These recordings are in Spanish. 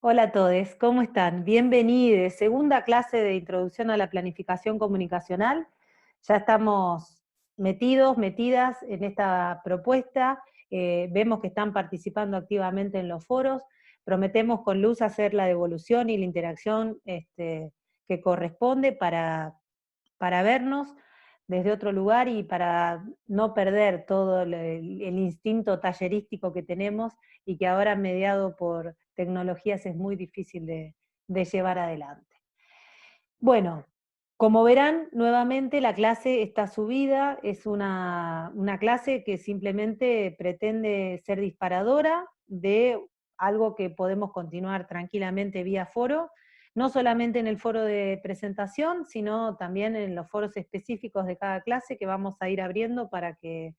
Hola a todos, ¿cómo están? Bienvenidos. Segunda clase de Introducción a la Planificación Comunicacional. Ya estamos metidas en esta propuesta. Vemos que están participando activamente en los foros. Prometemos con Luz hacer la devolución y la interacción que corresponde para vernos desde otro lugar y para no perder todo el instinto tallerístico que tenemos y que ahora mediado por tecnologías es muy difícil de llevar adelante. Bueno, como verán, nuevamente la clase está subida, es una clase que simplemente pretende ser disparadora de algo que podemos continuar tranquilamente vía foro, no solamente en el foro de presentación, sino también en los foros específicos de cada clase que vamos a ir abriendo para que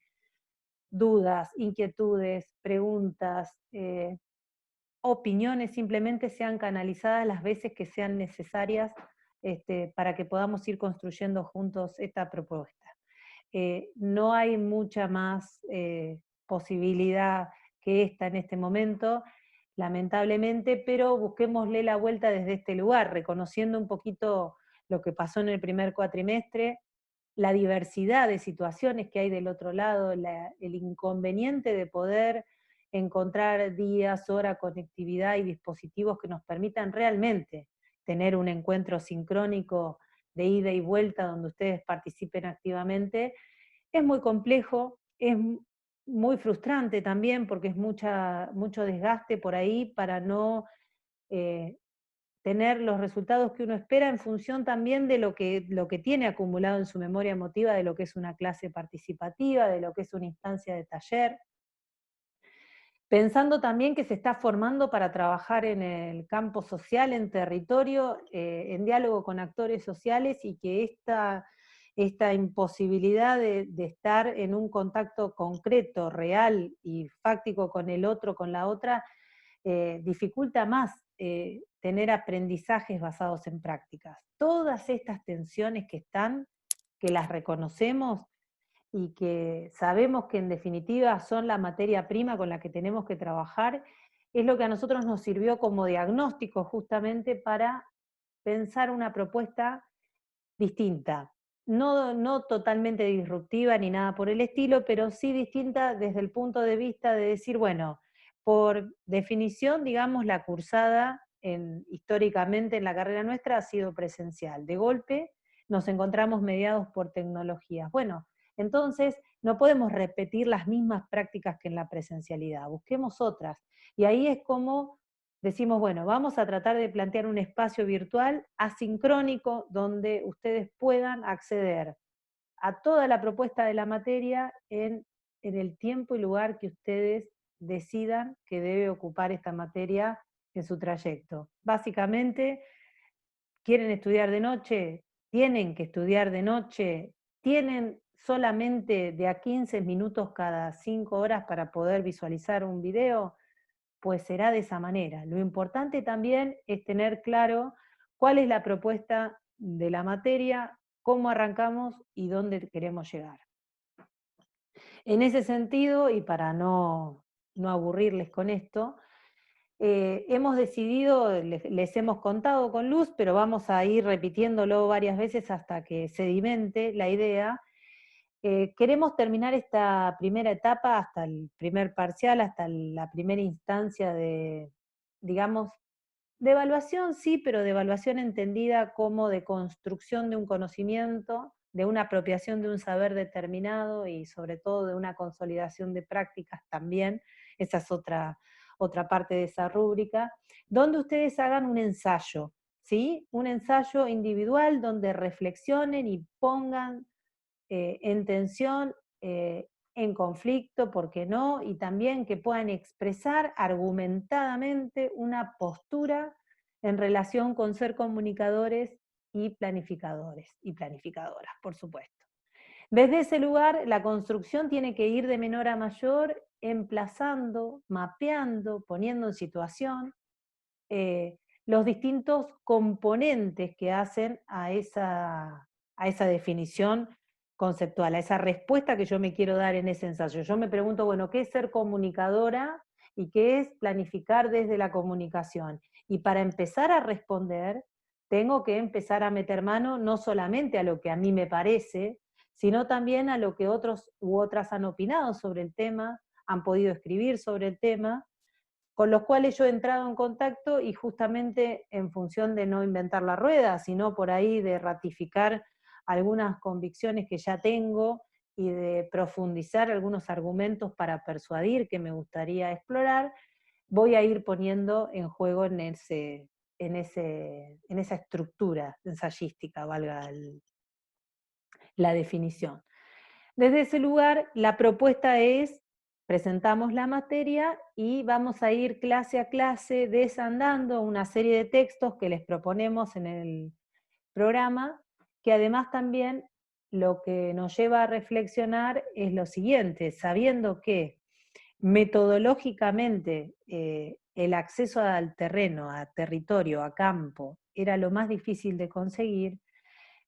dudas, inquietudes, preguntas, opiniones simplemente sean canalizadas las veces que sean necesarias para que podamos ir construyendo juntos esta propuesta. No hay mucha más posibilidad que esta en este momento, lamentablemente, pero busquémosle la vuelta desde este lugar, reconociendo un poquito lo que pasó en el primer cuatrimestre, la diversidad de situaciones que hay del otro lado, el inconveniente de poder encontrar días, hora, conectividad y dispositivos que nos permitan realmente tener un encuentro sincrónico de ida y vuelta donde ustedes participen activamente, es muy complejo, es muy frustrante también porque es mucho desgaste por ahí para no eh, tener los resultados que uno espera en función también de lo que tiene acumulado en su memoria emotiva, de lo que es una clase participativa, de lo que es una instancia de taller. Pensando también que se está formando para trabajar en el campo social, en territorio, en diálogo con actores sociales y que esta imposibilidad de estar en un contacto concreto, real y fáctico con el otro, con la otra, dificulta más tener aprendizajes basados en prácticas. Todas estas tensiones que están, que las reconocemos y que sabemos que en definitiva son la materia prima con la que tenemos que trabajar, es lo que a nosotros nos sirvió como diagnóstico justamente para pensar una propuesta distinta. No totalmente disruptiva ni nada por el estilo, pero sí distinta desde el punto de vista de decir, bueno, por definición, digamos, la cursada históricamente en la carrera nuestra ha sido presencial. De golpe nos encontramos mediados por tecnologías. Bueno, entonces no podemos repetir las mismas prácticas que en la presencialidad, busquemos otras. Y ahí es como decimos, bueno, vamos a tratar de plantear un espacio virtual asincrónico donde ustedes puedan acceder a toda la propuesta de la materia en el tiempo y lugar que ustedes decidan que debe ocupar esta materia en su trayecto. Básicamente, ¿quieren estudiar de noche? ¿Tienen que estudiar de noche? ¿Tienen solamente de a 15 minutos cada 5 horas para poder visualizar un video? Pues será de esa manera. Lo importante también es tener claro cuál es la propuesta de la materia, cómo arrancamos y dónde queremos llegar. En ese sentido, y para no aburrirles con esto, hemos decidido, les hemos contado con Luz, pero vamos a ir repitiéndolo varias veces hasta que sedimente la idea. Queremos terminar esta primera etapa hasta el primer parcial, hasta la primera instancia de, digamos, de evaluación, sí, pero de evaluación entendida como de construcción de un conocimiento, de una apropiación de un saber determinado y sobre todo de una consolidación de prácticas también, esa es otra parte de esa rúbrica, donde ustedes hagan un ensayo, ¿sí? Un ensayo individual donde reflexionen y pongan en tensión, en conflicto, ¿por qué no? Y también que puedan expresar argumentadamente una postura en relación con ser comunicadores y planificadoras, por supuesto. Desde ese lugar, la construcción tiene que ir de menor a mayor, emplazando, mapeando, poniendo en situación los distintos componentes que hacen a esa definición conceptual, a esa respuesta que yo me quiero dar en ese ensayo. Yo me pregunto, bueno, ¿qué es ser comunicadora? y que es planificar desde la comunicación. Y para empezar a responder, tengo que empezar a meter mano no solamente a lo que a mí me parece, sino también a lo que otros u otras han opinado sobre el tema, han podido escribir sobre el tema, con los cuales yo he entrado en contacto y justamente en función de no inventar la rueda, sino por ahí de ratificar algunas convicciones que ya tengo y de profundizar algunos argumentos para persuadir que me gustaría explorar, voy a ir poniendo en juego en esa estructura ensayística, valga la definición. Desde ese lugar, la propuesta es, presentamos la materia y vamos a ir clase a clase desandando una serie de textos que les proponemos en el programa, que además también lo que nos lleva a reflexionar es lo siguiente, sabiendo que metodológicamente el acceso al terreno, a territorio, a campo, era lo más difícil de conseguir,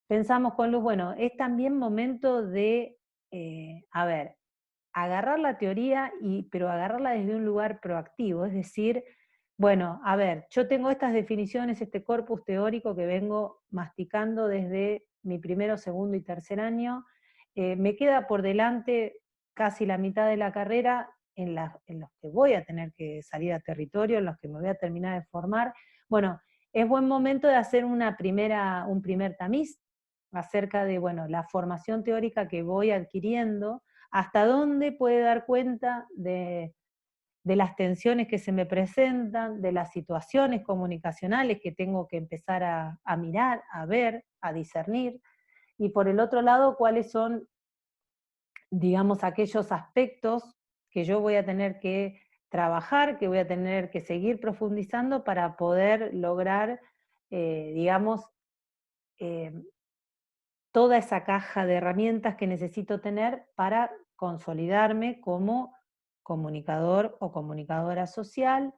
pensamos con Luz, bueno, es también momento de, a ver, agarrar la teoría, pero agarrarla desde un lugar proactivo, es decir, bueno, a ver, yo tengo estas definiciones, este corpus teórico que vengo masticando desde mi primero, segundo y tercer año, me queda por delante casi la mitad de la carrera en los que voy a tener que salir a territorio, en los que me voy a terminar de formar. Bueno, es buen momento de hacer un primer tamiz acerca de, bueno, la formación teórica que voy adquiriendo, hasta dónde puede dar cuenta de las tensiones que se me presentan, de las situaciones comunicacionales que tengo que empezar a mirar, a ver, a discernir, y por el otro lado, cuáles son, digamos, aquellos aspectos que yo voy a tener que trabajar, que voy a tener que seguir profundizando para poder lograr, digamos, eh, toda esa caja de herramientas que necesito tener para consolidarme como comunicador o comunicadora social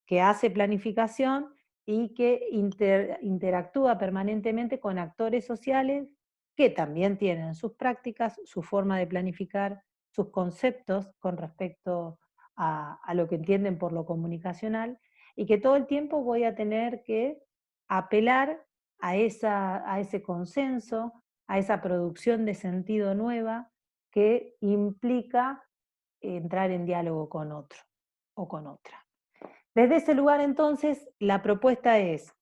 que hace planificación y que interactúa permanentemente con actores sociales que también tienen sus prácticas, su forma de planificar, sus conceptos con respecto a lo que entienden por lo comunicacional, y que todo el tiempo voy a tener que apelar a ese consenso, a esa producción de sentido nueva que implica entrar en diálogo con otro o con otra. Desde ese lugar, entonces, la propuesta es,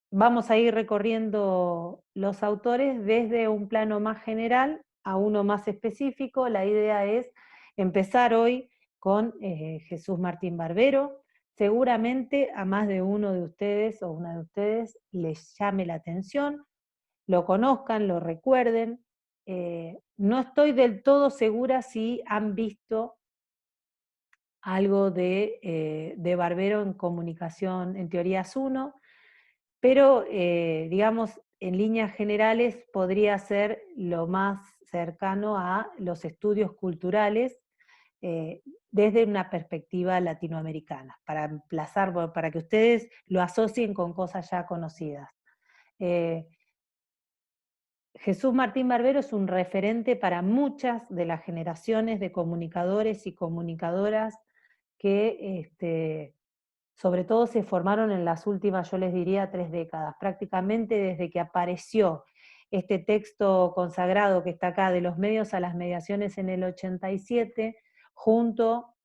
vamos a ir recorriendo los autores desde un plano más general a uno más específico. La idea es empezar hoy con Jesús Martín Barbero. Seguramente a más de uno de ustedes o una de ustedes les llame la atención, lo conozcan, lo recuerden. No estoy del todo segura si han visto algo de Barbero en Comunicación en Teorías 1, pero digamos, en líneas generales podría ser lo más cercano a los estudios culturales desde una perspectiva latinoamericana, para emplazar, para que ustedes lo asocien con cosas ya conocidas. Jesús Martín Barbero es un referente para muchas de las generaciones de comunicadores y comunicadoras que sobre todo se formaron en las últimas, yo les diría, 3 décadas, prácticamente desde que apareció este texto consagrado que está acá, de los medios a las mediaciones en el 87, junto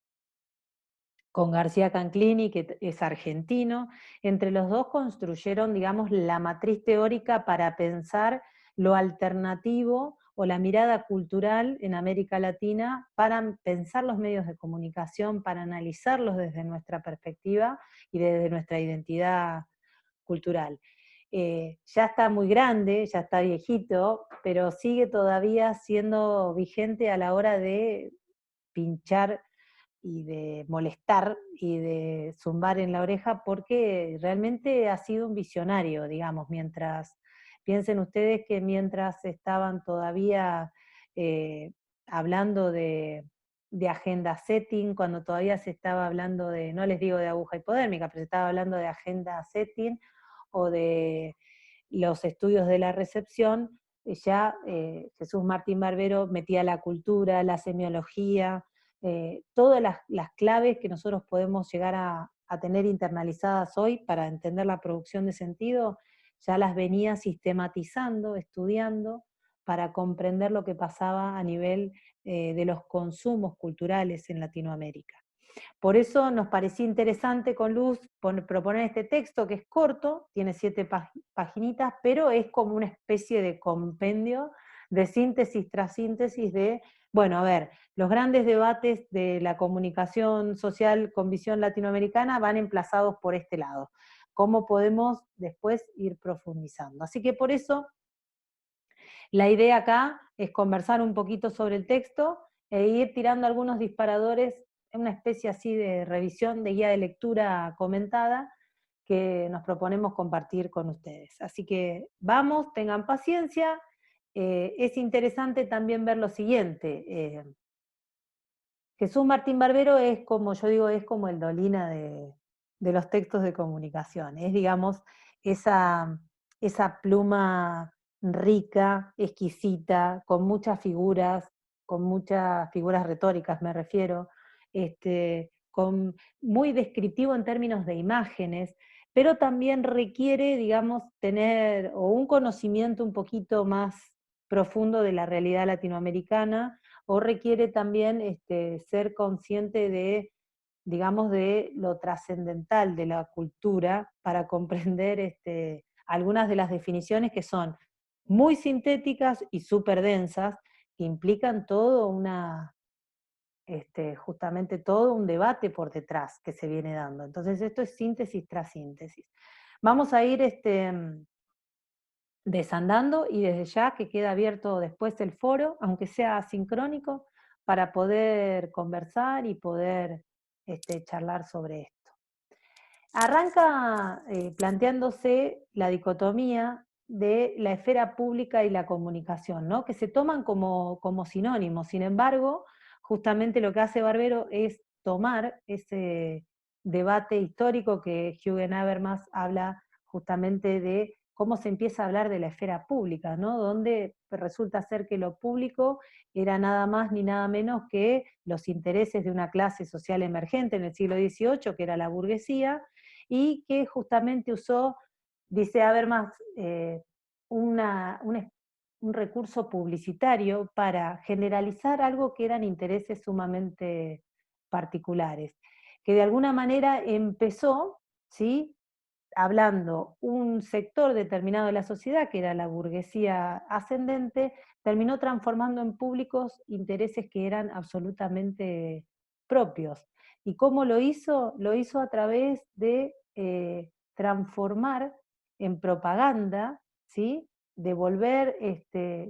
con García Canclini, que es argentino. Entre los dos construyeron, digamos, la matriz teórica para pensar lo alternativo o la mirada cultural en América Latina, para pensar los medios de comunicación, para analizarlos desde nuestra perspectiva y desde nuestra identidad cultural. Ya está muy grande, ya está viejito, pero sigue todavía siendo vigente a la hora de pinchar y de molestar y de zumbar en la oreja, porque realmente ha sido un visionario, digamos, piensen ustedes que mientras estaban todavía hablando de agenda setting, cuando todavía se estaba hablando de, no les digo de aguja hipodérmica, pero se estaba hablando de agenda setting o de los estudios de la recepción, ya Jesús Martín Barbero metía la cultura, la semiología, todas las claves que nosotros podemos llegar a tener internalizadas hoy para entender la producción de sentido, ya las venía sistematizando, estudiando, para comprender lo que pasaba a nivel de los consumos culturales en Latinoamérica. Por eso nos parecía interesante con Luz proponer este texto que es corto, tiene 7 paginitas, pero es como una especie de compendio de síntesis tras síntesis de, bueno, a ver, los grandes debates de la comunicación social con visión latinoamericana van emplazados por este lado. ¿Cómo podemos después ir profundizando? Así que por eso la idea acá es conversar un poquito sobre el texto e ir tirando algunos disparadores, en una especie así de revisión de guía de lectura comentada que nos proponemos compartir con ustedes. Así que vamos, tengan paciencia. Es interesante también ver lo siguiente. Jesús Martín Barbero es, como yo digo, es como el Dolina de los textos de comunicación. Es, digamos, esa pluma rica, exquisita, con muchas figuras retóricas me refiero, muy descriptivo en términos de imágenes, pero también requiere, digamos, tener o un conocimiento un poquito más profundo de la realidad latinoamericana, o requiere también ser consciente de, digamos, de lo trascendental de la cultura para comprender algunas de las definiciones que son muy sintéticas y súper densas, que implican todo justamente todo un debate por detrás que se viene dando. Entonces esto es síntesis tras síntesis. Vamos a ir desandando y desde ya que queda abierto después el foro, aunque sea asincrónico, para poder conversar y poder charlar sobre esto. Arranca planteándose la dicotomía de la esfera pública y la comunicación, ¿no? Que se toman como sinónimos. Sin embargo, justamente lo que hace Barbero es tomar ese debate histórico que Jürgen Habermas habla justamente de cómo se empieza a hablar de la esfera pública, ¿no? Donde resulta ser que lo público era nada más ni nada menos que los intereses de una clase social emergente en el siglo XVIII, que era la burguesía, y que justamente usó, dice Habermas, un recurso publicitario para generalizar algo que eran intereses sumamente particulares, que de alguna manera empezó, ¿sí?, hablando un sector determinado de la sociedad, que era la burguesía ascendente, terminó transformando en públicos intereses que eran absolutamente propios. ¿Y cómo lo hizo? Lo hizo a través de transformar en propaganda, ¿sí?, de volver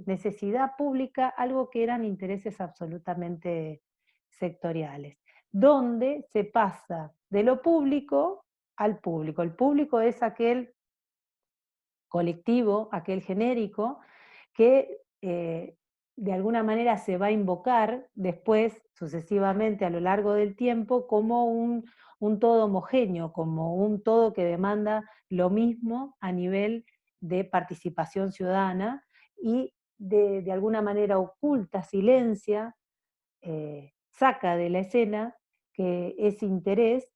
necesidad pública algo que eran intereses absolutamente sectoriales, donde se pasa de lo público al público. El público es aquel colectivo, aquel genérico, que de alguna manera se va a invocar después, sucesivamente a lo largo del tiempo, como un todo homogéneo, como un todo que demanda lo mismo a nivel de participación ciudadana y de alguna manera oculta, silencia, saca de la escena que ese interés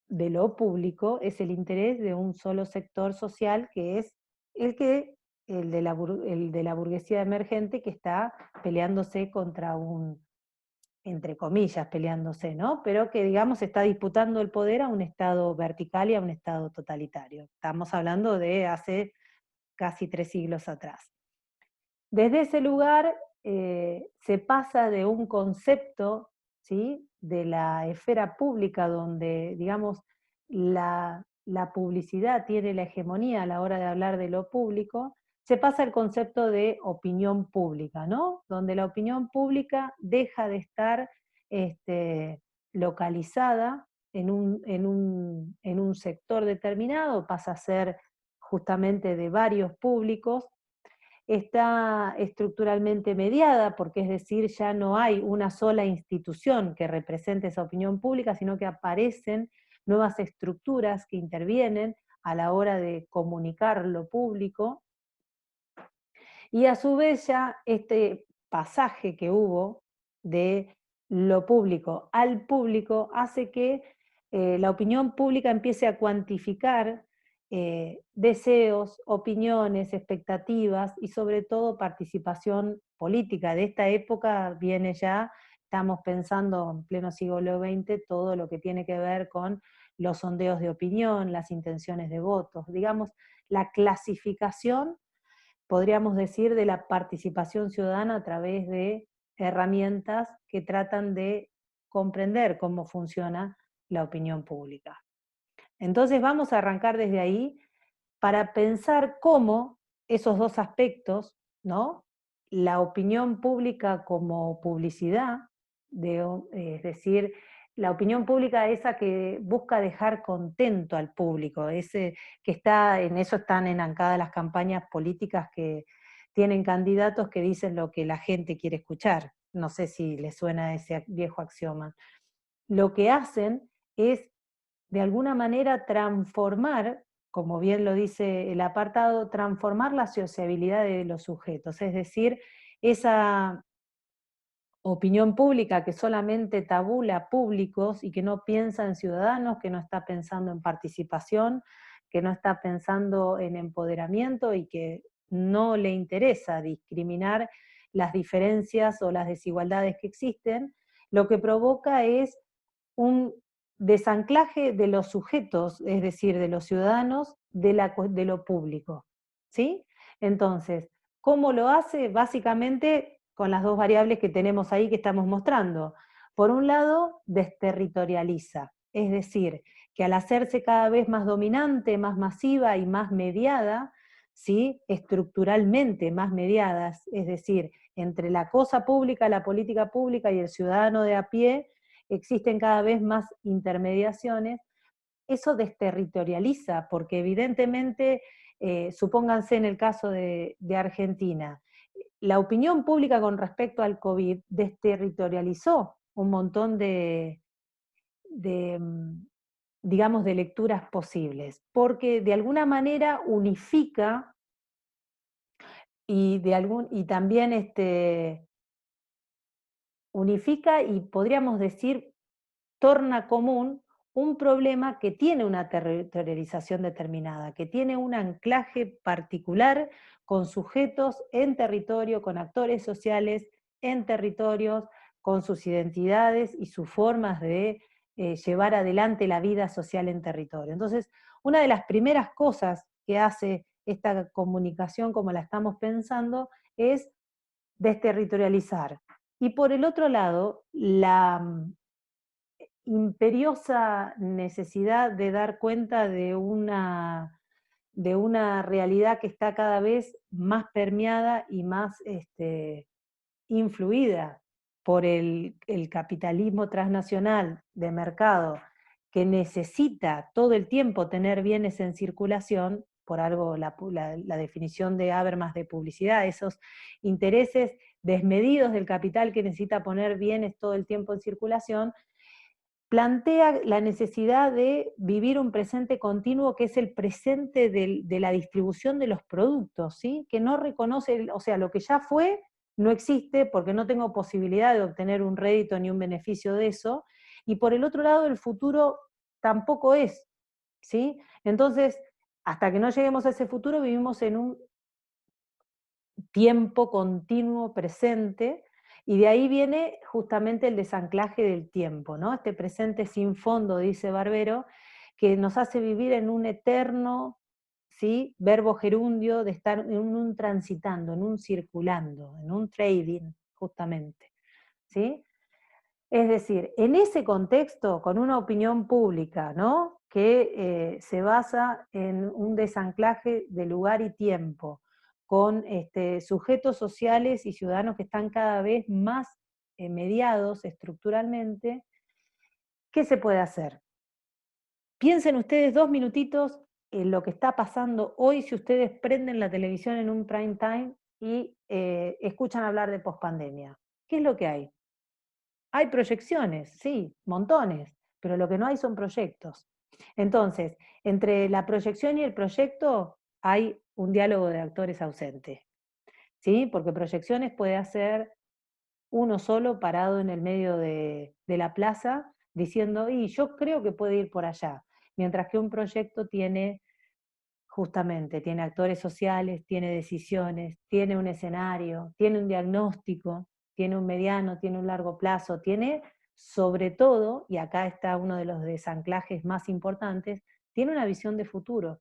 de lo público es el interés de un solo sector social, que es el que el de la burguesía emergente, que está peleándose contra entre comillas, peleándose, ¿no? Pero que, digamos, está disputando el poder a un Estado vertical y a un Estado totalitario. Estamos hablando de hace casi 3 siglos atrás. Desde ese lugar se pasa de un concepto, ¿sí?, de la esfera pública donde, digamos, la publicidad tiene la hegemonía a la hora de hablar de lo público, se pasa al concepto de opinión pública, ¿no? Donde la opinión pública deja de estar localizada en un sector determinado, pasa a ser justamente de varios públicos, está estructuralmente mediada, porque es decir, ya no hay una sola institución que represente esa opinión pública, sino que aparecen nuevas estructuras que intervienen a la hora de comunicar lo público, y a su vez ya este pasaje que hubo de lo público al público hace que la opinión pública empiece a cuantificar deseos, opiniones, expectativas y sobre todo participación política. De esta época viene ya, estamos pensando en pleno siglo XX, todo lo que tiene que ver con los sondeos de opinión, las intenciones de votos, digamos, la clasificación, podríamos decir, de la participación ciudadana a través de herramientas que tratan de comprender cómo funciona la opinión pública. Entonces vamos a arrancar desde ahí para pensar cómo esos dos aspectos, ¿no? La opinión pública como publicidad, es decir, la opinión pública esa que busca dejar contento al público, ese que está, en eso están enancadas las campañas políticas que tienen candidatos que dicen lo que la gente quiere escuchar. No sé si les suena ese viejo axioma. Lo que hacen es, de alguna manera, transformar, como bien lo dice el apartado, transformar la sociabilidad de los sujetos, es decir, esa opinión pública que solamente tabula públicos y que no piensa en ciudadanos, que no está pensando en participación, que no está pensando en empoderamiento y que no le interesa discriminar las diferencias o las desigualdades que existen, lo que provoca es un desanclaje de los sujetos, es decir, de los ciudadanos, de lo público. ¿Sí? Entonces, ¿cómo lo hace? Básicamente con las dos variables que tenemos ahí que estamos mostrando. Por un lado, desterritorializa, es decir, que al hacerse cada vez más dominante, más masiva y más mediada, ¿sí? Estructuralmente más mediadas, es decir, entre la cosa pública, la política pública y el ciudadano de a pie, existen cada vez más intermediaciones. Eso desterritorializa, porque evidentemente, supónganse en el caso de Argentina, la opinión pública con respecto al COVID desterritorializó un montón de, digamos, de lecturas posibles, porque de alguna manera unifica y también unifica y podríamos decir torna común un problema que tiene una territorialización determinada, que tiene un anclaje particular con sujetos en territorio, con actores sociales en territorios, con sus identidades y sus formas de llevar adelante la vida social en territorio. Entonces, una de las primeras cosas que hace esta comunicación como la estamos pensando es desterritorializar. Y por el otro lado, la imperiosa necesidad de dar cuenta de una realidad que está cada vez más permeada y más influida por el capitalismo transnacional de mercado, que necesita todo el tiempo tener bienes en circulación, por algo la definición de Habermas de publicidad, esos intereses desmedidos del capital que necesita poner bienes todo el tiempo en circulación, plantea la necesidad de vivir un presente continuo que es el presente de la distribución de los productos, ¿sí? Que no reconoce, o sea, lo que ya fue no existe porque no tengo posibilidad de obtener un rédito ni un beneficio de eso, y por el otro lado el futuro tampoco es, ¿sí? Entonces, hasta que no lleguemos a ese futuro vivimos en un tiempo continuo presente, y de ahí viene justamente el desanclaje del tiempo, ¿no? Este presente sin fondo, dice Barbero, que nos hace vivir en un eterno, ¿sí? Verbo gerundio de estar en un transitando, en un circulando, en un trading, justamente, ¿sí? Es decir, en ese contexto, con una opinión pública, ¿no? Que se basa en un desanclaje de lugar y tiempo, con sujetos sociales y ciudadanos que están cada vez más mediados estructuralmente, ¿qué se puede hacer? Piensen ustedes 2 minutitos en lo que está pasando hoy si ustedes prenden la televisión en un prime time y escuchan hablar de pospandemia. ¿Qué es lo que hay? Hay proyecciones, sí, montones, pero lo que no hay son proyectos. Entonces, entre la proyección y el proyecto hay un diálogo de actores ausente, ¿sí? Porque proyecciones puede hacer uno solo parado en el medio de la plaza diciendo, y yo creo que puede ir por allá, mientras que un proyecto tiene justamente, tiene actores sociales, tiene decisiones, tiene un escenario, tiene un diagnóstico, tiene un mediano, tiene un largo plazo, tiene sobre todo, y acá está uno de los desanclajes más importantes, tiene una visión de futuro.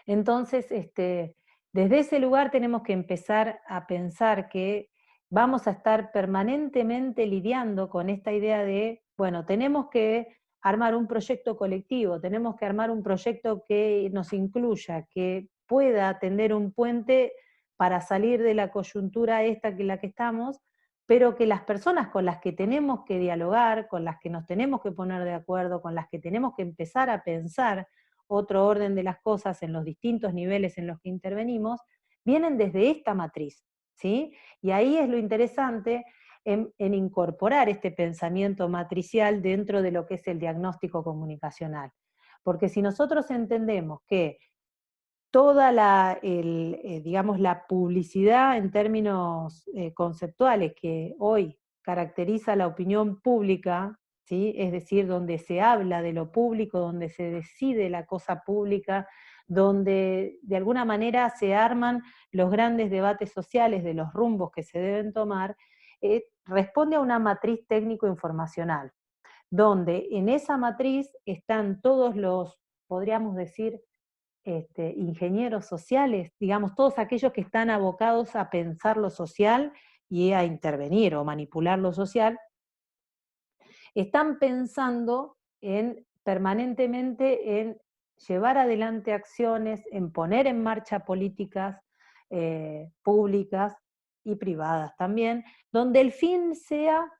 Entonces, desde ese lugar tenemos que empezar a pensar que vamos a estar permanentemente lidiando con esta idea de, bueno, tenemos que armar un proyecto colectivo, tenemos que armar un proyecto que nos incluya, que pueda tender un puente para salir de la coyuntura esta que la que estamos, pero que las personas con las que tenemos que dialogar, con las que nos tenemos que poner de acuerdo, con las que tenemos que empezar a pensar otro orden de las cosas en los distintos niveles en los que intervenimos, vienen desde esta matriz, ¿sí? Y ahí es lo interesante en incorporar este pensamiento matricial dentro de lo que es el diagnóstico comunicacional. Porque si nosotros entendemos que toda digamos, la publicidad en términos conceptuales que hoy caracteriza la opinión pública, ¿sí? Es decir, donde se habla de lo público, donde se decide la cosa pública, donde de alguna manera se arman los grandes debates sociales de los rumbos que se deben tomar, responde a una matriz técnico-informacional, donde en esa matriz están todos los, podríamos decir, ingenieros sociales, digamos, todos aquellos que están abocados a pensar lo social y a intervenir o manipular lo social, están pensando permanentemente en llevar adelante acciones, en poner en marcha políticas públicas y privadas también, donde el fin sea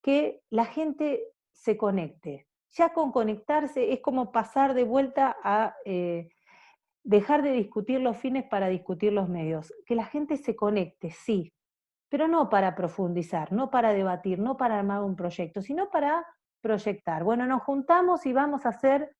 que la gente se conecte. Ya con conectarse es como pasar de vuelta a dejar de discutir los fines para discutir los medios. Que la gente se conecte, sí, pero no para profundizar, no para debatir, no para armar un proyecto, sino para proyectar. Bueno, nos juntamos y vamos a hacer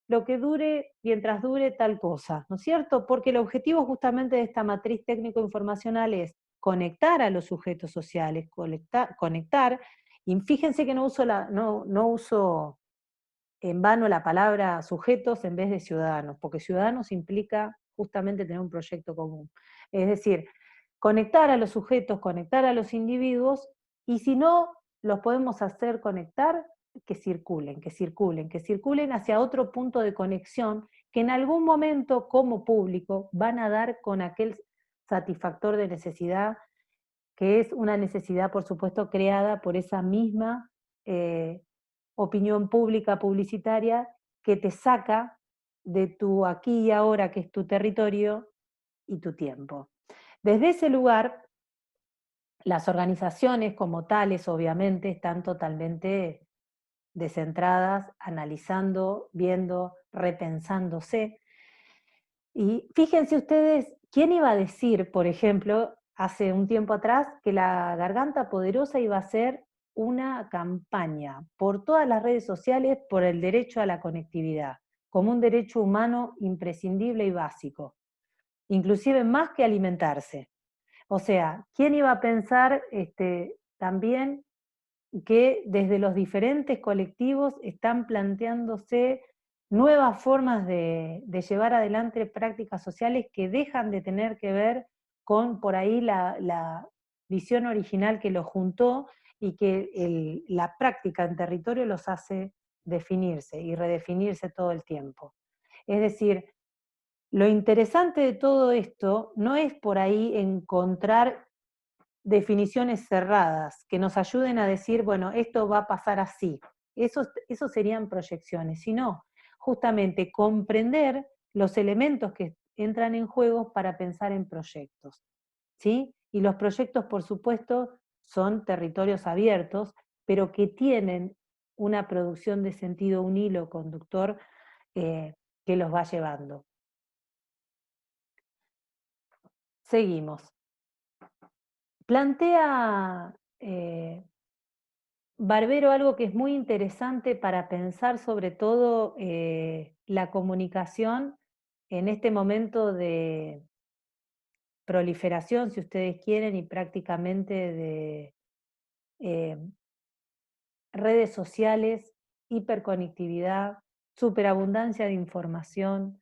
lo que dure mientras dure tal cosa, ¿no es cierto? Porque el objetivo justamente de esta matriz técnico-informacional es conectar a los sujetos sociales, conectar, y fíjense que no uso en vano la palabra sujetos en vez de ciudadanos, porque ciudadanos implica justamente tener un proyecto común. Es decir, conectar a los sujetos, conectar a los individuos, y si no los podemos hacer conectar, que circulen, que circulen, que circulen hacia otro punto de conexión que en algún momento como público van a dar con aquel satisfactor de necesidad, que es una necesidad, por supuesto, creada por esa misma opinión pública, publicitaria, que te saca de tu aquí y ahora, que es tu territorio y tu tiempo. Desde ese lugar, las organizaciones como tales, obviamente, están totalmente descentradas, analizando, viendo, repensándose. Y fíjense ustedes, ¿quién iba a decir, por ejemplo, hace un tiempo atrás, que la Garganta Poderosa iba a ser una campaña por todas las redes sociales por el derecho a la conectividad, como un derecho humano imprescindible y básico, inclusive más que alimentarse? O sea, ¿quién iba a pensar también que desde los diferentes colectivos están planteándose nuevas formas de llevar adelante prácticas sociales que dejan de tener que ver con por ahí la visión original que los juntó, y que la práctica en territorio los hace definirse y redefinirse todo el tiempo? Es decir, lo interesante de todo esto no es por ahí encontrar definiciones cerradas que nos ayuden a decir, bueno, esto va a pasar así. Eso serían proyecciones, sino justamente comprender los elementos que entran en juego para pensar en proyectos, ¿sí? Y los proyectos, por supuesto, son territorios abiertos, pero que tienen una producción de sentido, un hilo conductor que los va llevando. Seguimos. Plantea Barbero algo que es muy interesante para pensar sobre todo la comunicación en este momento proliferación, si ustedes quieren, y prácticamente de eh, redes sociales, hiperconectividad, superabundancia de información,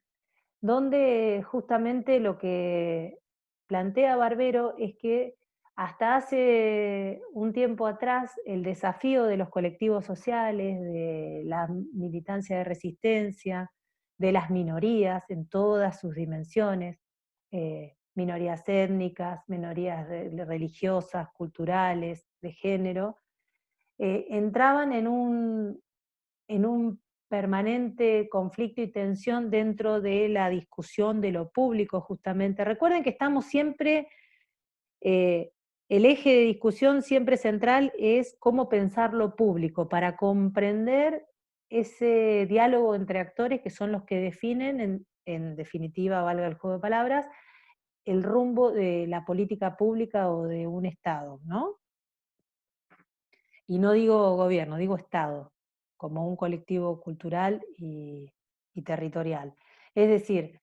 donde justamente lo que plantea Barbero es que hasta hace un tiempo atrás el desafío de los colectivos sociales, de la militancia de resistencia, de las minorías en todas sus dimensiones, minorías étnicas, minorías religiosas, culturales, de género, entraban en un permanente conflicto y tensión dentro de la discusión de lo público, justamente. Recuerden que estamos siempre, eh, el eje de discusión siempre central es cómo pensar lo público, para comprender ese diálogo entre actores que son los que definen, en definitiva, valga el juego de palabras, el rumbo de la política pública o de un Estado, ¿no? Y no digo gobierno, digo Estado, como un colectivo cultural y territorial. Es decir,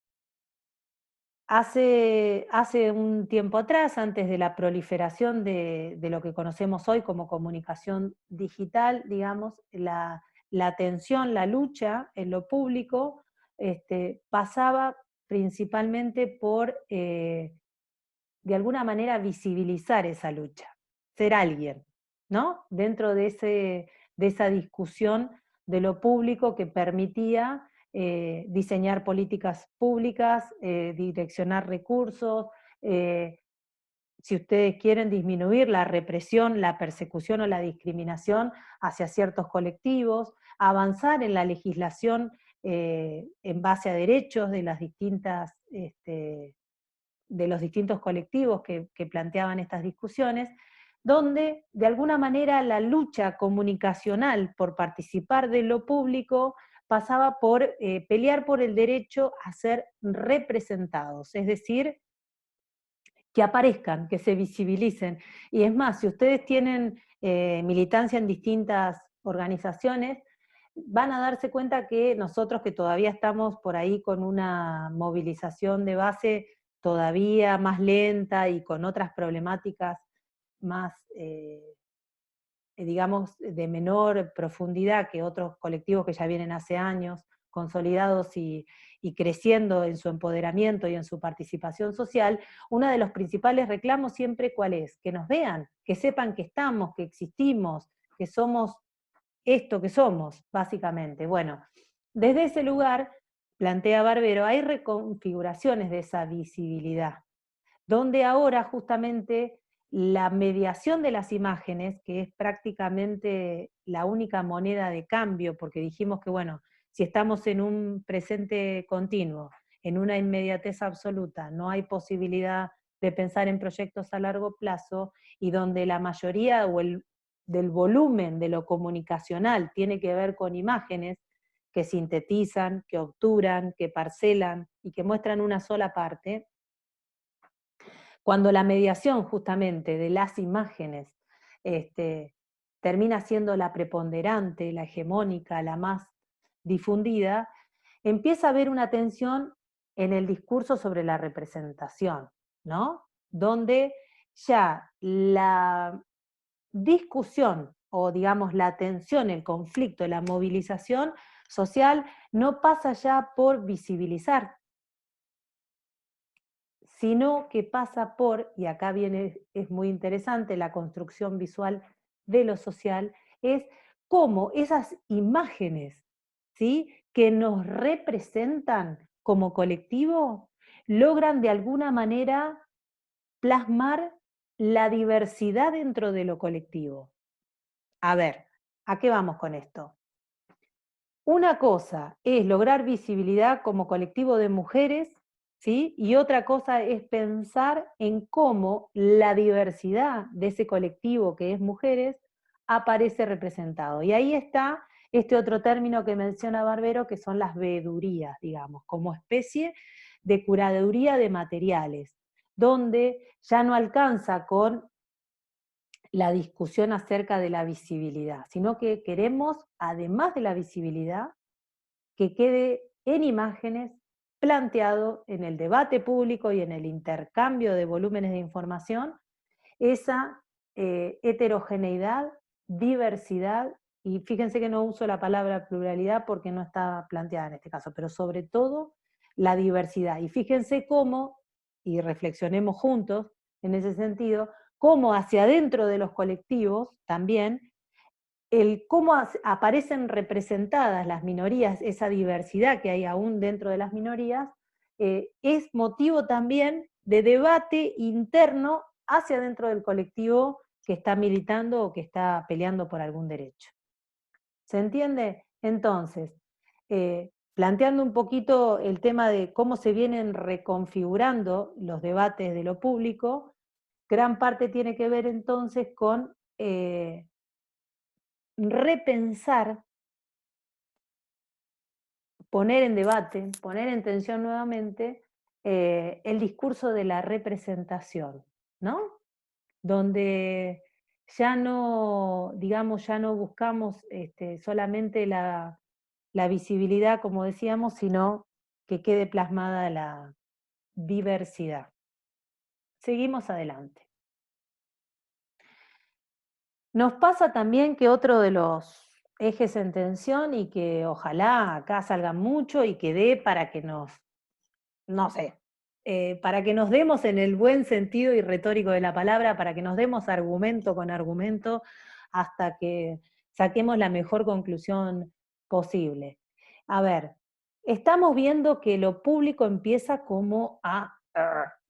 hace un tiempo atrás, antes de la proliferación de lo que conocemos hoy como comunicación digital, digamos, la atención, la lucha en lo público pasaba principalmente por, de alguna manera, visibilizar esa lucha, ser alguien, ¿no? Dentro de esa discusión de lo público que permitía diseñar políticas públicas, direccionar recursos, eh, si ustedes quieren, disminuir la represión, la persecución o la discriminación hacia ciertos colectivos, avanzar en la legislación en base a derechos de las distintas de los distintos colectivos que planteaban estas discusiones, donde de alguna manera la lucha comunicacional por participar de lo público pasaba por pelear por el derecho a ser representados, es decir, que aparezcan, que se visibilicen. Y es más, si ustedes tienen militancia en distintas organizaciones, van a darse cuenta que nosotros, que todavía estamos por ahí con una movilización de base todavía más lenta y con otras problemáticas más, digamos, de menor profundidad que otros colectivos que ya vienen hace años, consolidados y creciendo en su empoderamiento y en su participación social, uno de los principales reclamos siempre, ¿cuál es? Que nos vean, que sepan que estamos, que existimos, que somos esto que somos, básicamente. Bueno, desde ese lugar, plantea Barbero, hay reconfiguraciones de esa visibilidad, donde ahora justamente la mediación de las imágenes, que es prácticamente la única moneda de cambio, porque dijimos que, bueno, si estamos en un presente continuo, en una inmediatez absoluta, no hay posibilidad de pensar en proyectos a largo plazo, y donde la mayoría del volumen de lo comunicacional tiene que ver con imágenes que sintetizan, que obturan, que parcelan y que muestran una sola parte. Cuando la mediación justamente de las imágenes termina siendo la preponderante, la hegemónica, la más difundida, empieza a haber una tensión en el discurso sobre la representación, ¿no? Donde ya la discusión o, digamos, la tensión, el conflicto, la movilización social no pasa ya por visibilizar, sino que pasa por, y acá viene, es muy interesante, la construcción visual de lo social, es cómo esas imágenes, ¿sí?, que nos representan como colectivo, logran de alguna manera plasmar la diversidad dentro de lo colectivo. A ver, ¿a qué vamos con esto? Una cosa es lograr visibilidad como colectivo de mujeres, ¿sí? Y otra cosa es pensar en cómo la diversidad de ese colectivo que es mujeres aparece representado. Y ahí está este otro término que menciona Barbero, que son las veedurías, digamos, como especie de curaduría de materiales, donde ya no alcanza con la discusión acerca de la visibilidad, sino que queremos, además de la visibilidad, que quede en imágenes planteado en el debate público y en el intercambio de volúmenes de información esa heterogeneidad, diversidad, y fíjense que no uso la palabra pluralidad porque no está planteada en este caso, pero sobre todo la diversidad. Y fíjense cómo, y reflexionemos juntos en ese sentido, cómo hacia adentro de los colectivos también, el cómo aparecen representadas las minorías, esa diversidad que hay aún dentro de las minorías, es motivo también de debate interno hacia dentro del colectivo que está militando o que está peleando por algún derecho. ¿Se entiende? Entonces, planteando un poquito el tema de cómo se vienen reconfigurando los debates de lo público, gran parte tiene que ver entonces con repensar, poner en debate, poner en tensión nuevamente el discurso de la representación, ¿no? Donde ya no, digamos, ya no buscamos solamente la visibilidad, como decíamos, sino que quede plasmada la diversidad. Seguimos adelante. Nos pasa también que otro de los ejes en tensión y que ojalá acá salga mucho y que dé para que nos, no sé, para que nos demos en el buen sentido y retórico de la palabra, para que nos demos argumento con argumento hasta que saquemos la mejor conclusión posible. A ver, estamos viendo que lo público empieza como a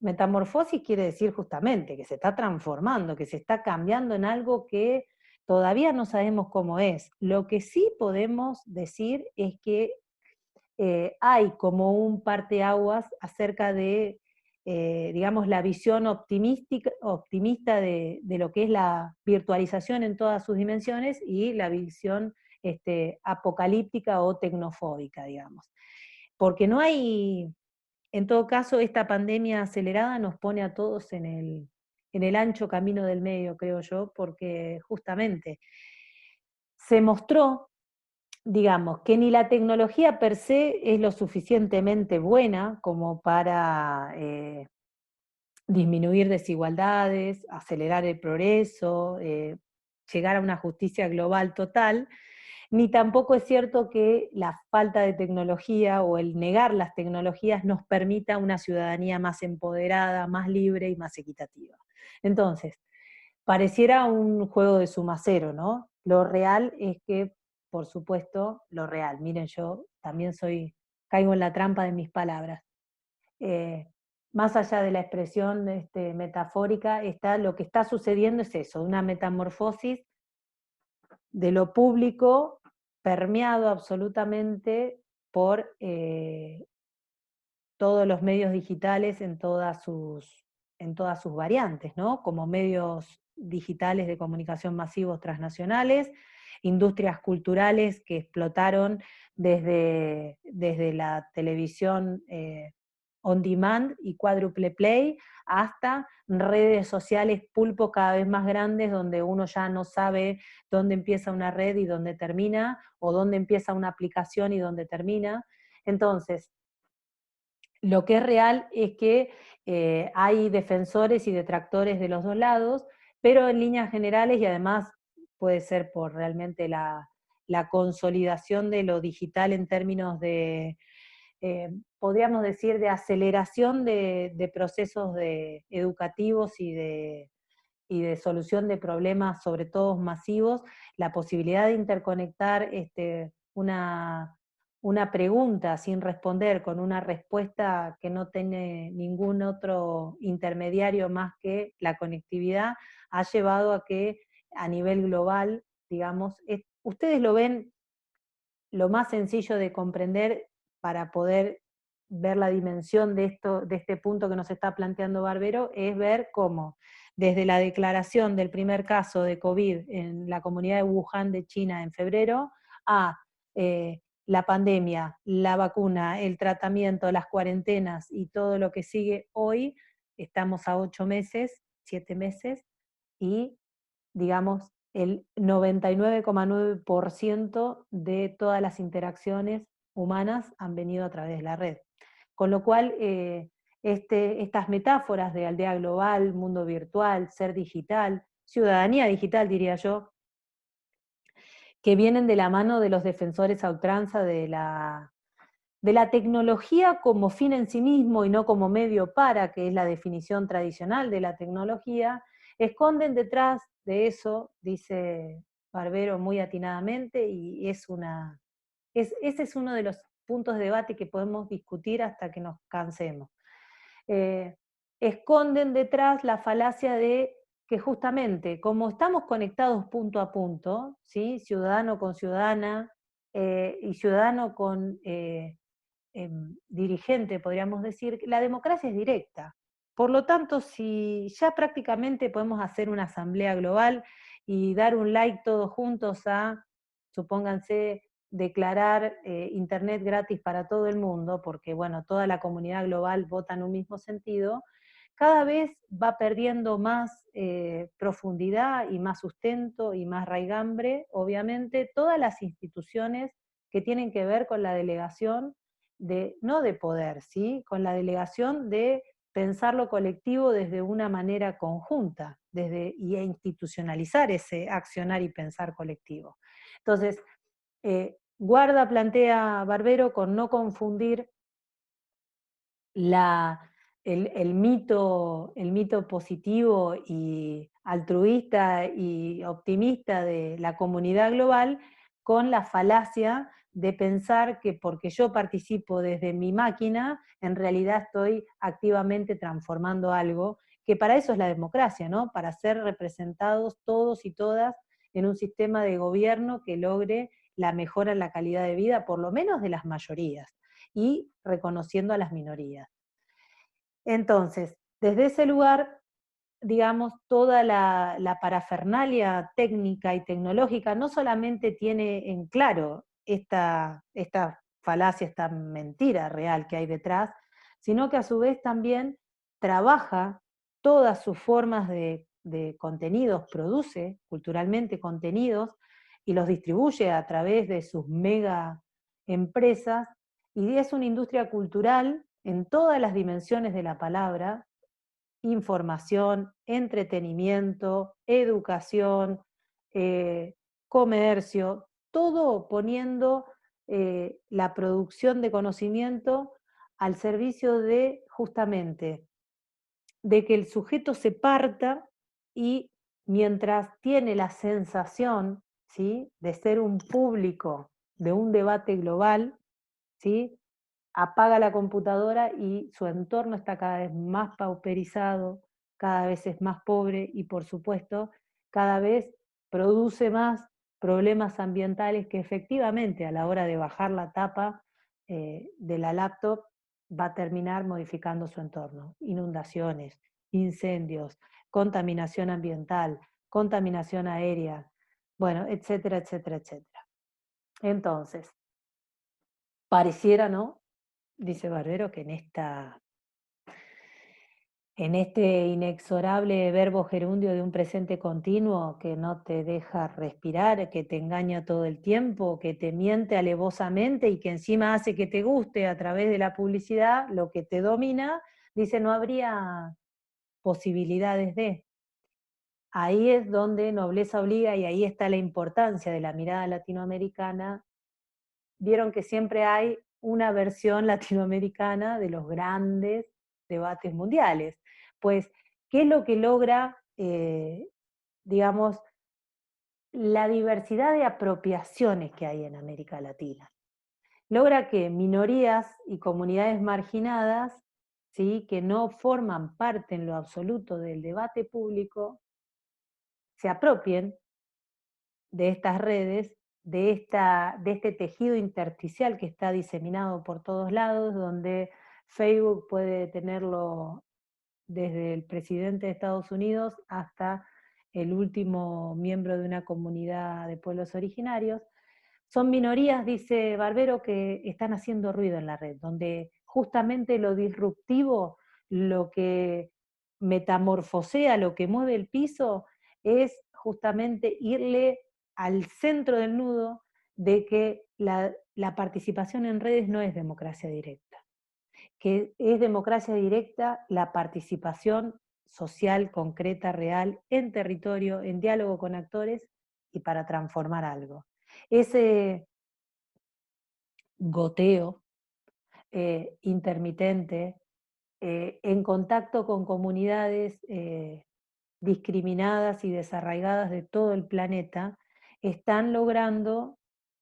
metamorfosis, quiere decir justamente que se está transformando, que se está cambiando en algo que todavía no sabemos cómo es. Lo que sí podemos decir es que hay como un parteaguas acerca de, digamos, la visión optimista de lo que es la virtualización en todas sus dimensiones y la visión apocalíptica o tecnofóbica, digamos. Porque no hay, en todo caso, esta pandemia acelerada nos pone a todos en el ancho camino del medio, creo yo, porque justamente se mostró, digamos, que ni la tecnología per se es lo suficientemente buena como para disminuir desigualdades, acelerar el progreso, llegar a una justicia global total, ni tampoco es cierto que la falta de tecnología o el negar las tecnologías nos permita una ciudadanía más empoderada, más libre y más equitativa. Entonces, pareciera un juego de suma cero, ¿no? Lo real es que, por supuesto, lo real, miren, yo también caigo en la trampa de mis palabras. Eh, Más allá de la expresión metafórica, lo que está sucediendo es eso, una metamorfosis de lo público permeado absolutamente por todos los medios digitales en todas sus variantes, ¿no? Como medios digitales de comunicación masivos transnacionales, industrias culturales que explotaron desde la televisión on demand y cuádruple play, hasta redes sociales pulpo cada vez más grandes donde uno ya no sabe dónde empieza una red y dónde termina, o dónde empieza una aplicación y dónde termina. Entonces, lo que es real es que hay defensores y detractores de los dos lados, pero en líneas generales, y además puede ser por realmente la consolidación de lo digital en términos de, podríamos decir, de aceleración de procesos educativos y de solución de problemas, sobre todo masivos, la posibilidad de interconectar una pregunta sin responder con una respuesta que no tiene ningún otro intermediario más que la conectividad, ha llevado a que a nivel global, digamos, ustedes lo ven lo más sencillo de comprender para poder ver la dimensión de este punto que nos está planteando Barbero, es ver cómo desde la declaración del primer caso de COVID en la comunidad de Wuhan de China en febrero, a la pandemia, la vacuna, el tratamiento, las cuarentenas y todo lo que sigue hoy, estamos a 8 meses, 7 meses, y digamos, el 99,9% de todas las interacciones humanas han venido a través de la red. Con lo cual, estas metáforas de aldea global, mundo virtual, ser digital, ciudadanía digital, diría yo, que vienen de la mano de los defensores a ultranza de la tecnología como fin en sí mismo y no como medio para, que es la definición tradicional de la tecnología, esconden detrás de eso, dice Barbero muy atinadamente, y ese es uno de los puntos de debate que podemos discutir hasta que nos cansemos. Esconden detrás la falacia de que justamente, como estamos conectados punto a punto, ¿sí? Ciudadano con ciudadana, y ciudadano con dirigente, podríamos decir, la democracia es directa. Por lo tanto, si ya prácticamente podemos hacer una asamblea global y dar un like todos juntos a, supónganse, declarar Internet gratis para todo el mundo, porque bueno, toda la comunidad global vota en un mismo sentido, cada vez va perdiendo más profundidad y más sustento y más raigambre, obviamente, todas las instituciones que tienen que ver con la delegación no de poder, ¿sí? Con la delegación de pensar lo colectivo desde una manera conjunta, y institucionalizar ese accionar y pensar colectivo. Entonces, Guarda plantea Barbero con no confundir la, el mito positivo y altruista y optimista de la comunidad global con la falacia de pensar que porque yo participo desde mi máquina, en realidad estoy activamente transformando algo, que para eso es la democracia, ¿no? Para ser representados todos y todas en un sistema de gobierno que logre la mejora en la calidad de vida, por lo menos de las mayorías, y reconociendo a las minorías. Entonces, desde ese lugar, digamos, toda la parafernalia técnica y tecnológica no solamente tiene en claro esta falacia, esta mentira real que hay detrás, sino que a su vez también trabaja todas sus formas de contenidos, produce culturalmente contenidos y los distribuye a través de sus mega empresas, y es una industria cultural en todas las dimensiones de la palabra: información, entretenimiento, educación, comercio, todo poniendo la producción de conocimiento al servicio de, justamente, de que el sujeto se parta, y mientras tiene la sensación, ¿sí?, de ser un público de un debate global, ¿sí?, apaga la computadora y su entorno está cada vez más pauperizado, cada vez es más pobre y, por supuesto, cada vez produce más problemas ambientales que efectivamente a la hora de bajar la tapa de la laptop va a terminar modificando su entorno. Inundaciones, incendios, contaminación ambiental, contaminación aérea, bueno, etcétera, etcétera, etcétera. Entonces, pareciera, ¿no?, dice Barbero, que en este inexorable verbo gerundio de un presente continuo que no te deja respirar, que te engaña todo el tiempo, que te miente alevosamente y que encima hace que te guste a través de la publicidad, lo que te domina, dice, no habría posibilidades de. Ahí es donde nobleza obliga, y ahí está la importancia de la mirada latinoamericana. Vieron que siempre hay una versión latinoamericana de los grandes debates mundiales. Pues, ¿qué es lo que logra, digamos, la diversidad de apropiaciones que hay en América Latina? Logra que minorías y comunidades marginadas, ¿sí?, que no forman parte en lo absoluto del debate público, se apropien de estas redes, de este tejido intersticial que está diseminado por todos lados, donde Facebook puede tenerlo desde el presidente de Estados Unidos hasta el último miembro de una comunidad de pueblos originarios. Son minorías, dice Barbero, que están haciendo ruido en la red, donde justamente lo disruptivo, lo que metamorfosea, lo que mueve el piso, es justamente irle al centro del nudo de que la participación en redes no es democracia directa. que es democracia directa la participación social, concreta, real, en territorio, en diálogo con actores y para transformar algo. Ese goteo intermitente, en contacto con comunidades discriminadas y desarraigadas de todo el planeta, están logrando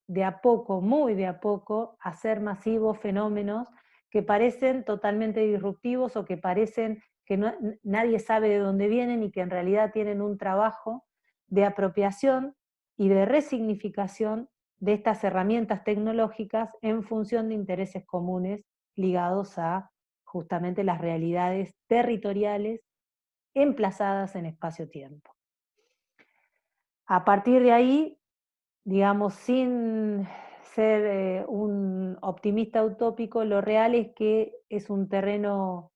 de a poco, muy de a poco, hacer masivos fenómenos que parecen totalmente disruptivos o que parecen que nadie sabe de dónde vienen y que en realidad tienen un trabajo de apropiación y de resignificación de estas herramientas tecnológicas en función de intereses comunes ligados a justamente las realidades territoriales emplazadas en espacio-tiempo. A partir de ahí, digamos, sin ser un optimista utópico, lo real es que es un terreno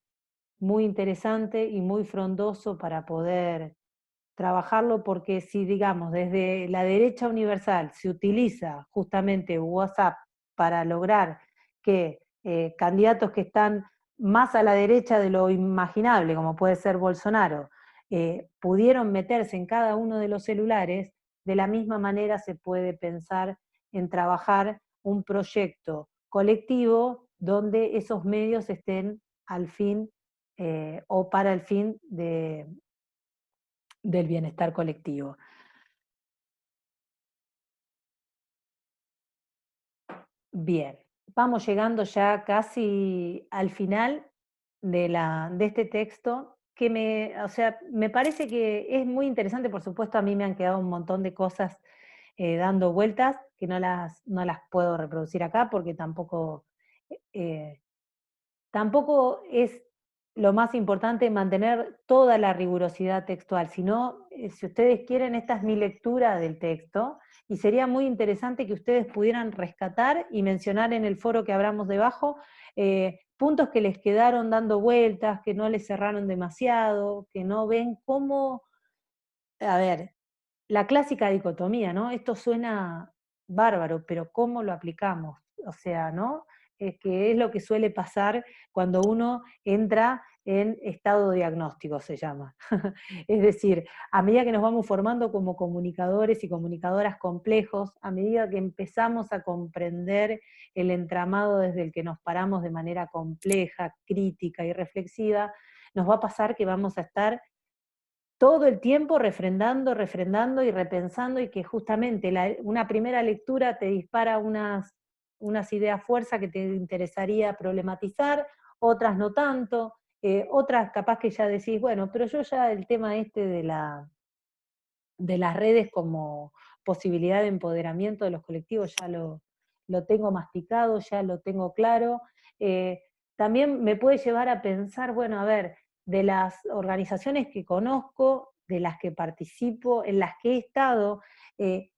muy interesante y muy frondoso para poder trabajarlo, porque si, digamos, desde la derecha universal se utiliza justamente WhatsApp para lograr que candidatos que están más a la derecha de lo imaginable, como puede ser Bolsonaro, pudieron meterse en cada uno de los celulares, de la misma manera se puede pensar en trabajar un proyecto colectivo donde esos medios estén al fin o para el fin del bienestar colectivo. Bien, vamos llegando ya casi al final de este texto, que o sea, me parece que es muy interesante. Por supuesto, a mí me han quedado un montón de cosas dando vueltas, que no las puedo reproducir acá porque eh, tampoco es lo más importante mantener toda la rigurosidad textual, sino, si ustedes quieren, esta es mi lectura del texto, y sería muy interesante que ustedes pudieran rescatar y mencionar en el foro que abramos debajo puntos que les quedaron dando vueltas, que no les cerraron demasiado, que no ven cómo, a ver, la clásica dicotomía, ¿no? Esto suena bárbaro, pero ¿cómo lo aplicamos? O sea, ¿no? Es que es lo que suele pasar cuando uno entra en estado diagnóstico, se llama. Es decir, a medida que nos vamos formando como comunicadores y comunicadoras complejos, a medida que empezamos a comprender el entramado desde el que nos paramos de manera compleja, crítica y reflexiva, nos va a pasar que vamos a estar todo el tiempo refrendando, refrendando y repensando, y que justamente una primera lectura te dispara unas ideas fuerza que te interesaría problematizar, otras no tanto, otras capaz que ya decís, bueno, pero yo ya el tema este de las redes como posibilidad de empoderamiento de los colectivos ya lo tengo masticado, ya lo tengo claro. Eh, También me puede llevar a pensar, bueno, a ver, de las organizaciones que conozco, de las que participo, en las que he estado,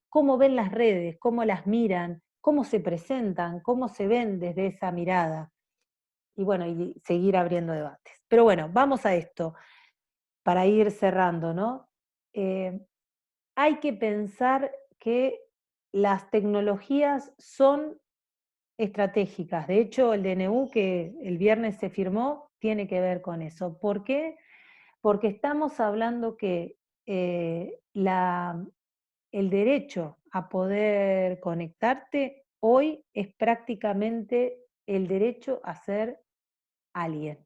cómo ven las redes, cómo las miran, cómo se presentan, cómo se ven desde esa mirada. Y bueno, y seguir abriendo debates. Pero bueno, vamos a esto, para ir cerrando, ¿no? Hay que pensar que las tecnologías son estratégicas. De hecho, el DNU que el viernes se firmó tiene que ver con eso. ¿Por qué? Porque estamos hablando que el derecho a poder conectarte hoy es prácticamente el derecho a ser alguien,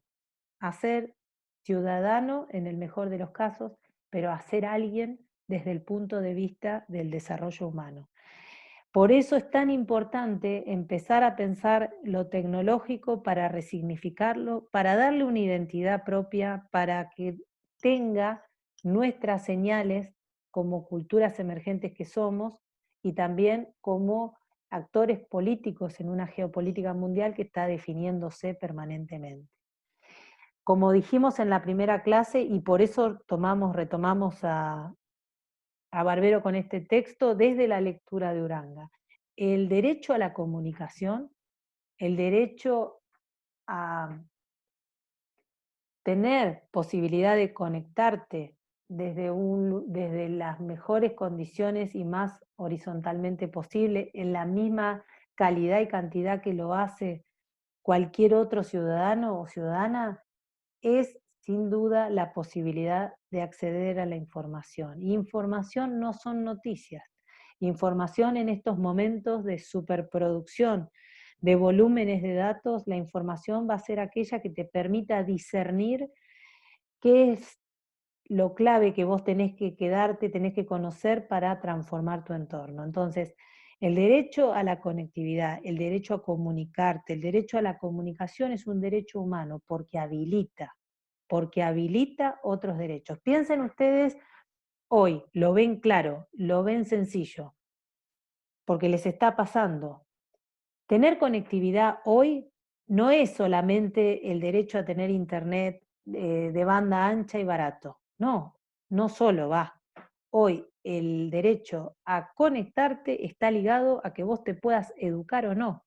a ser ciudadano en el mejor de los casos, pero a ser alguien desde el punto de vista del desarrollo humano. Por eso es tan importante empezar a pensar lo tecnológico para resignificarlo, para darle una identidad propia, para que tenga nuestras señales como culturas emergentes que somos y también como actores políticos en una geopolítica mundial que está definiéndose permanentemente. Como dijimos en la primera clase, y por eso retomamos a Barbero con este texto desde la lectura de Uranga, el derecho a la comunicación, el derecho a tener posibilidad de conectarte desde las mejores condiciones y más horizontalmente posible, en la misma calidad y cantidad que lo hace cualquier otro ciudadano o ciudadana es sin duda la posibilidad de acceder a la información. Y información no son noticias. Información en estos momentos de superproducción, de volúmenes de datos, la información va a ser aquella que te permita discernir qué es lo clave que vos tenés que quedarte, tenés que conocer para transformar tu entorno. Entonces, el derecho a la conectividad, el derecho a comunicarte, el derecho a la comunicación es un derecho humano porque habilita otros derechos. Piensen ustedes hoy, lo ven claro, lo ven sencillo, porque les está pasando. Tener conectividad hoy no es solamente el derecho a tener internet de banda ancha y barato. No, no solo va. Hoy el derecho a conectarte está ligado a que vos te puedas educar o no,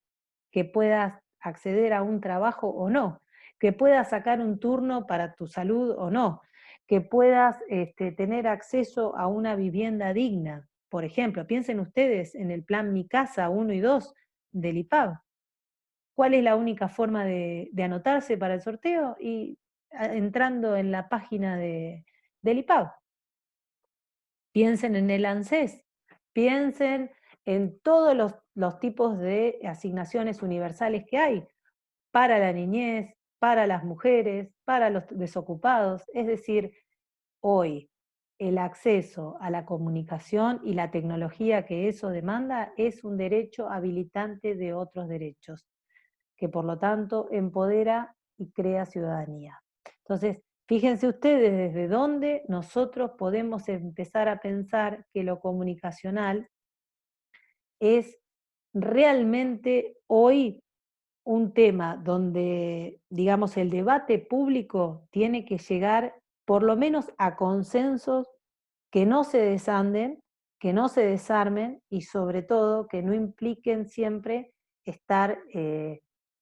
que puedas acceder a un trabajo o no, que puedas sacar un turno para tu salud o no, que puedas tener acceso a una vivienda digna. Por ejemplo, piensen ustedes en el plan Mi Casa 1 y 2 del IPAB. ¿Cuál es la única forma de anotarse para el sorteo? Y entrando en la página del IPAB. Piensen en el ANSES, piensen en todos los tipos de asignaciones universales que hay para la niñez, para las mujeres, para los desocupados. Es decir, hoy el acceso a la comunicación y la tecnología que eso demanda es un derecho habilitante de otros derechos, que por lo tanto empodera y crea ciudadanía. Entonces, fíjense ustedes desde dónde nosotros podemos empezar a pensar que lo comunicacional es realmente hoy un tema donde, digamos, el debate público tiene que llegar por lo menos a consensos que no se desanden, que no se desarmen y sobre todo que no impliquen siempre estar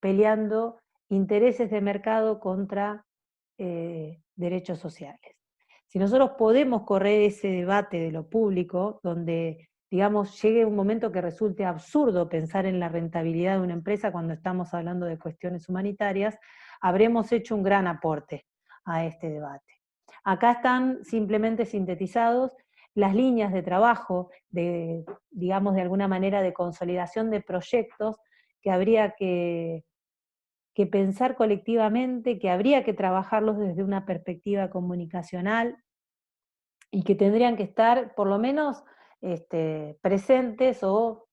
peleando intereses de mercado contra derechos sociales. Si nosotros podemos correr ese debate de lo público, donde digamos, llegue un momento que resulte absurdo pensar en la rentabilidad de una empresa cuando estamos hablando de cuestiones humanitarias, habremos hecho un gran aporte a este debate. Acá están simplemente sintetizados las líneas de trabajo, de, digamos, de alguna manera de consolidación de proyectos que habría que pensar colectivamente, que habría que trabajarlos desde una perspectiva comunicacional y que tendrían que estar por lo menos presentes o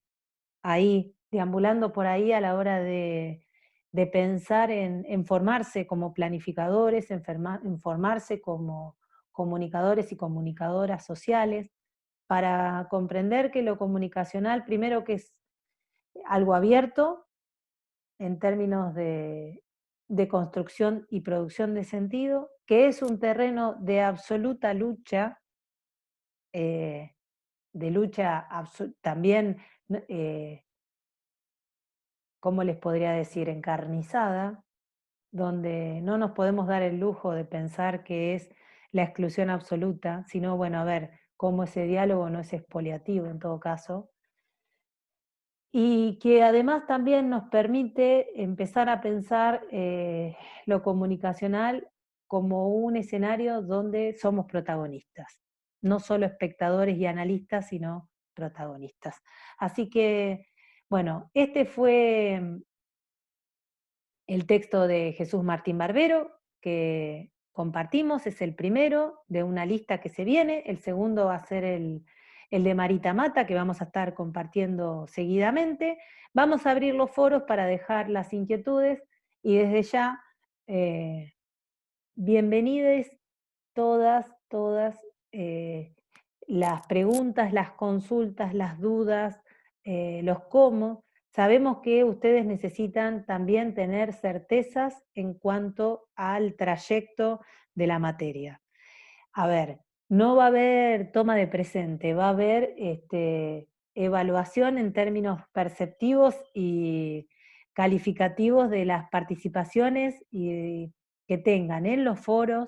ahí, deambulando por ahí a la hora de pensar en formarse como planificadores, en formarse como comunicadores y comunicadoras sociales, para comprender que lo comunicacional, primero que es algo abierto en términos de construcción y producción de sentido, que es un terreno de absoluta lucha, eh, de lucha también, ¿cómo les podría decir?, encarnizada, donde no nos podemos dar el lujo de pensar que es la exclusión absoluta, sino, bueno, a ver, cómo ese diálogo no es expoliativo en todo caso, y que además también nos permite empezar a pensar lo comunicacional como un escenario donde somos protagonistas, no solo espectadores y analistas, sino protagonistas. Así que, bueno, este fue el texto de Jesús Martín Barbero, que compartimos, es el primero de una lista que se viene, el segundo va a ser el de Marita Mata, que vamos a estar compartiendo seguidamente. Vamos a abrir los foros para dejar las inquietudes y desde ya, bienvenides todas las preguntas, las consultas, las dudas, los cómo. Sabemos que ustedes necesitan también tener certezas en cuanto al trayecto de la materia. A ver, no va a haber toma de presente, va a haber evaluación en términos perceptivos y calificativos de las participaciones y, que tengan en los foros,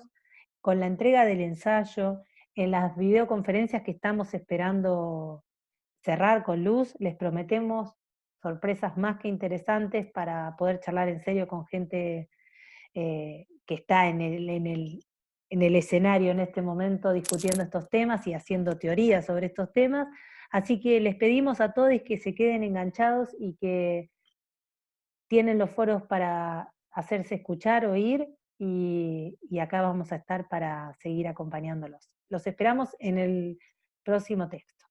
con la entrega del ensayo, en las videoconferencias que estamos esperando cerrar con Luz. Les prometemos sorpresas más que interesantes para poder charlar en serio con gente que está en el escenario en este momento discutiendo estos temas y haciendo teorías sobre estos temas. Así que les pedimos a todos que se queden enganchados y que tienen los foros para hacerse escuchar, oír, y acá vamos a estar para seguir acompañándolos. Los esperamos en el próximo texto.